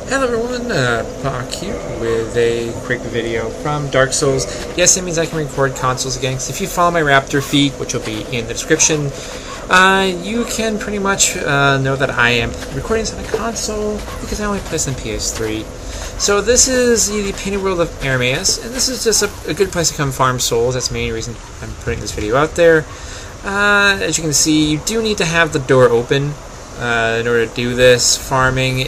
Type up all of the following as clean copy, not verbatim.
Hello everyone, Bach here with a quick video from Dark Souls. Yes, it means I can record consoles again, because if you follow my Raptor feed, which will be in the description, you can pretty much know that I am recording this on a console, because I only play this on PS3. So this is the Painted World of Ermias, and this is just a good place to come farm souls. That's the main reason I'm putting this video out there. As you can see, you do need to have the door open in order to do this farming.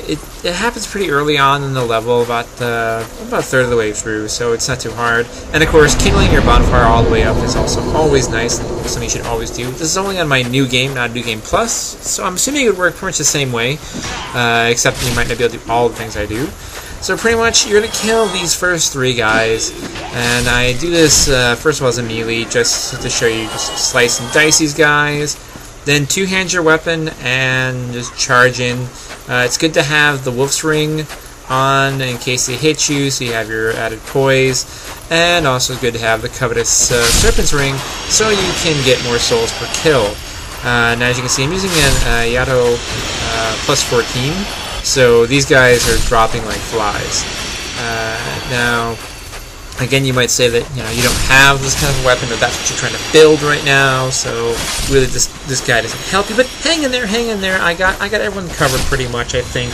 It happens pretty early on in the level, about a third of the way through, so it's not too hard. And of course, kindling your bonfire all the way up is also always nice, something you should always do. This is only on my new game, not New Game Plus, so I'm assuming it would work pretty much the same way, except you might not be able to do all the things I do. So pretty much, you're going to kill these first three guys, and I do this first of all as a melee, just to show you, just slice and dice these guys. Then two-hand your weapon and just charge in. It's good to have the Wolf's Ring on in case they hit you, so you have your added poise. And also good to have the covetous Serpent's Ring, so you can get more souls per kill. Now as you can see, I'm using an Yato plus 14, so these guys are dropping like flies. Now, again, you might say that you don't have this kind of weapon, or that's what you're trying to build right now. So really, this guy doesn't help you. But hang in there, hang in there. I got everyone covered pretty much, I think,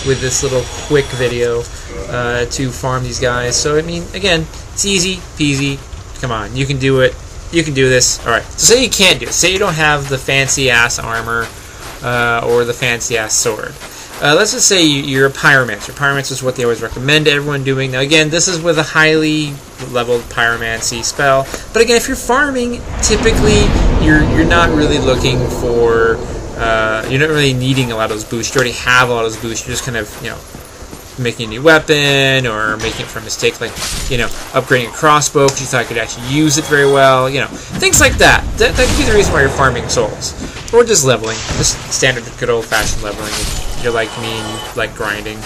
with this little quick video to farm these guys. So I mean, again, it's easy peasy. Come on, you can do it. You can do this. All right. So say you can't do it. Say you don't have the fancy ass armor or the fancy ass sword. Let's just say you're a pyromancer. Pyromancer is what they always recommend everyone doing. Now again, this is with a highly leveled pyromancy spell. But again, if you're farming, typically you're not really looking for, you're not really needing a lot of those boosts. You already have a lot of those boosts. You're just kind of, making a new weapon, or making it for a mistake, like, upgrading a crossbow because you thought you could actually use it very well, things like that. That could be the reason why you're farming souls. Or just leveling, just standard good old-fashioned leveling if you're like me and you like grinding.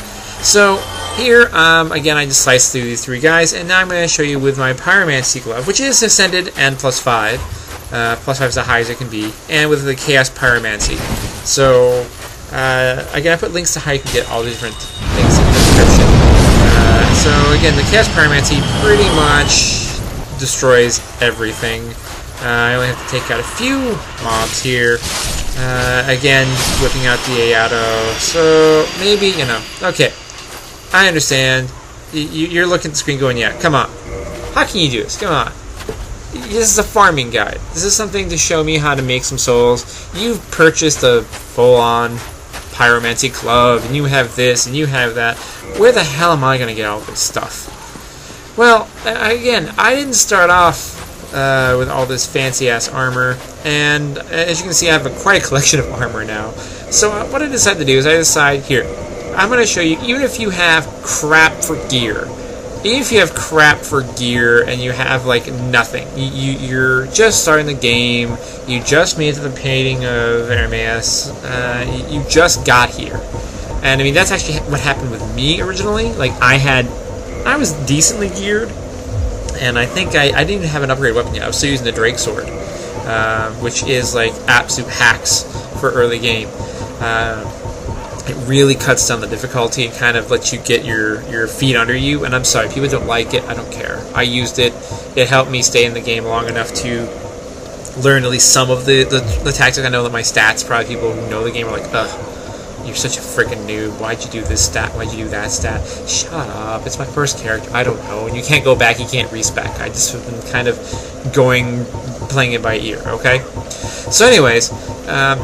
So here, again, I just sliced through these three guys, and now I'm going to show you with my Pyromancy Glove, which is Ascended and +5. +5 is the high as it can be, and with the Chaos Pyromancy. So, again, I put links to how you can get all the different things in the description. So again, the Chaos Pyromancy pretty much destroys everything. I only have to take out a few mobs here. Again, whipping out the Ayato. So maybe, okay, I understand. You're looking at the screen going, yeah, come on. How can you do this? Come on. This is a farming guide. This is something to show me how to make some souls. You've purchased a full-on Pyromancy Glove, and you have this, and you have that. Where the hell am I going to get all this stuff? Well, again, I didn't start off with all this fancy-ass armor, and as you can see, I have quite a collection of armor now. So what I decided to do is I decided, here, I'm going to show you, even if you have crap for gear, and you have like nothing, you're just starting the game, you just made it to the painting of Ermias, you just got here. And I mean, that's actually what happened with me originally. Like, I was decently geared, and I think I didn't even have an upgraded weapon yet. I was still using the Drake Sword, which is like absolute hacks for early game. It really cuts down the difficulty and kind of lets you get your feet under you. And I'm sorry, people don't like it. I don't care. I used it. It helped me stay in the game long enough to learn at least some of the tactics. I know that my stats, probably people who know the game are like, ugh, you're such a freaking noob. Why'd you do this stat? Why'd you do that stat? Shut up. It's my first character. I don't know. And you can't go back. You can't respec. I just have been kind of playing it by ear, okay? So anyways,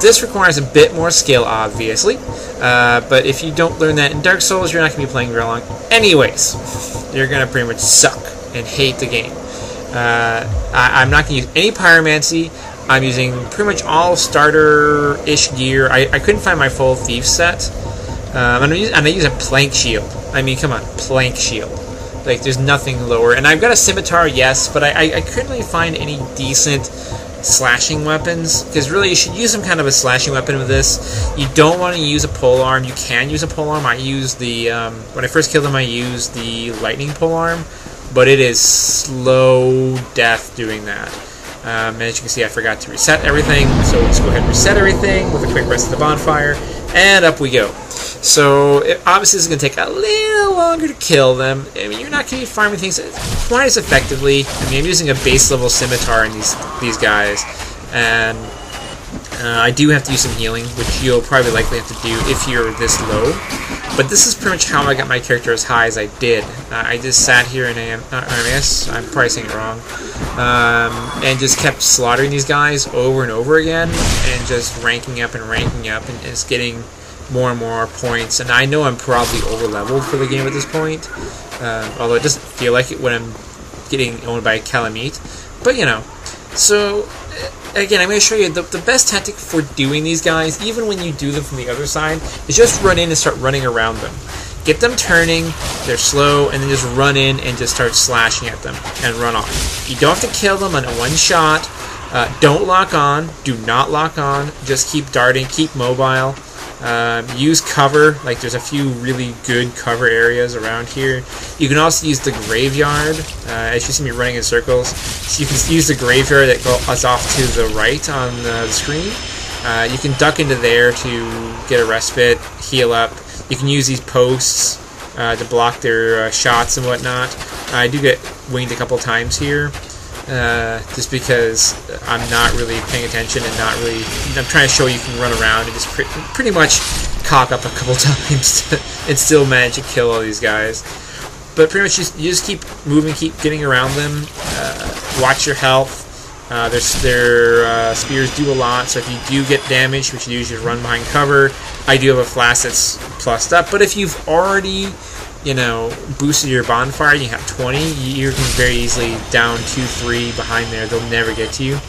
this requires a bit more skill, obviously. But if you don't learn that in Dark Souls, you're not going to be playing very long. Anyways, you're going to pretty much suck and hate the game. I'm not going to use any Pyromancy. I'm using pretty much all starter-ish gear. I couldn't find my full thief set. And I use a plank shield. I mean, come on, plank shield. Like, there's nothing lower. And I've got a scimitar, yes, but I couldn't really find any decent slashing weapons, because really you should use some kind of a slashing weapon with this. You don't want to use a polearm. You can use a polearm. I used the when I first killed him, I used the lightning polearm, but it is slow death doing that. As you can see, I forgot to reset everything, so let's go ahead and reset everything with a quick rest of the bonfire, and up we go. So obviously it's going to take a little longer to kill them. I mean, you're not going to be farming things quite as effectively. I mean, I'm using a base level scimitar in these guys, and I do have to use some healing, which you'll probably likely have to do if you're this low. But this is pretty much how I got my character as high as I did. I just sat here in AMS, I'm probably saying it wrong, and just kept slaughtering these guys over and over again, and just ranking up, and just getting more and more points. And I know I'm probably over-leveled for the game at this point, although it doesn't feel like it when I'm getting owned by Kalameet. But, you know, so again, I'm going to show you the best tactic for doing these guys, even when you do them from the other side, is just run in and start running around them. Get them turning, they're slow, and then just run in and just start slashing at them and run off. You don't have to kill them on a one shot. Don't lock on. Do not lock on. Just keep darting, keep mobile. Use cover, like there's a few really good cover areas around here. You can also use the graveyard, as you see me running in circles. So you can use the graveyard that goes off to the right on the screen. You can duck into there to get a respite, heal up. You can use these posts to block their shots and whatnot. I do get winged a couple times here. Just because I'm not really paying attention and I'm trying to show you can run around and just pretty much cock up a couple times and still manage to kill all these guys. But pretty much you just keep moving, keep getting around them. Watch your health. Their spears do a lot, so if you do get damaged, what you do is you run behind cover. I do have a flask that's plussed up, but if you've already boosted your bonfire and you have 20, you can very easily down 2-3 behind there. They'll never get to you.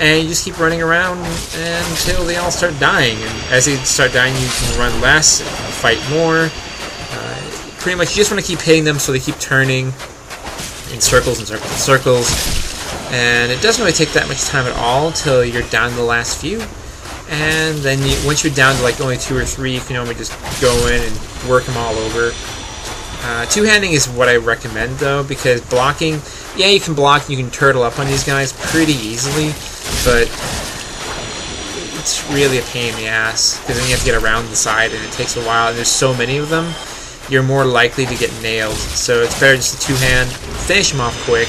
And you just keep running around until they all start dying. And as they start dying, you can run less, fight more. Pretty much you just want to keep hitting them so they keep turning in circles and circles and circles. And it doesn't really take that much time at all until you're down to the last few. And then once you're down to like only 2 or 3, you can only just go in and work them all over. Two-handing is what I recommend, though, because blocking, yeah, you can block, you can turtle up on these guys pretty easily, but it's really a pain in the ass, because then you have to get around the side, and it takes a while, and there's so many of them, you're more likely to get nailed. So it's better just to two-hand, finish them off quick,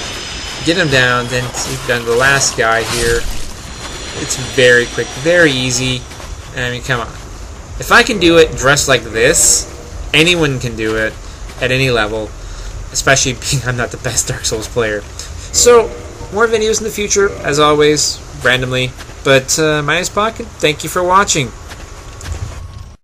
get them down, then you've done the last guy here. It's very quick, very easy. I mean, come on. If I can do it dressed like this, anyone can do it at any level, especially being I'm not the best Dark Souls player. So, more videos in the future, as always, randomly. But my name is Pocket. Thank you for watching.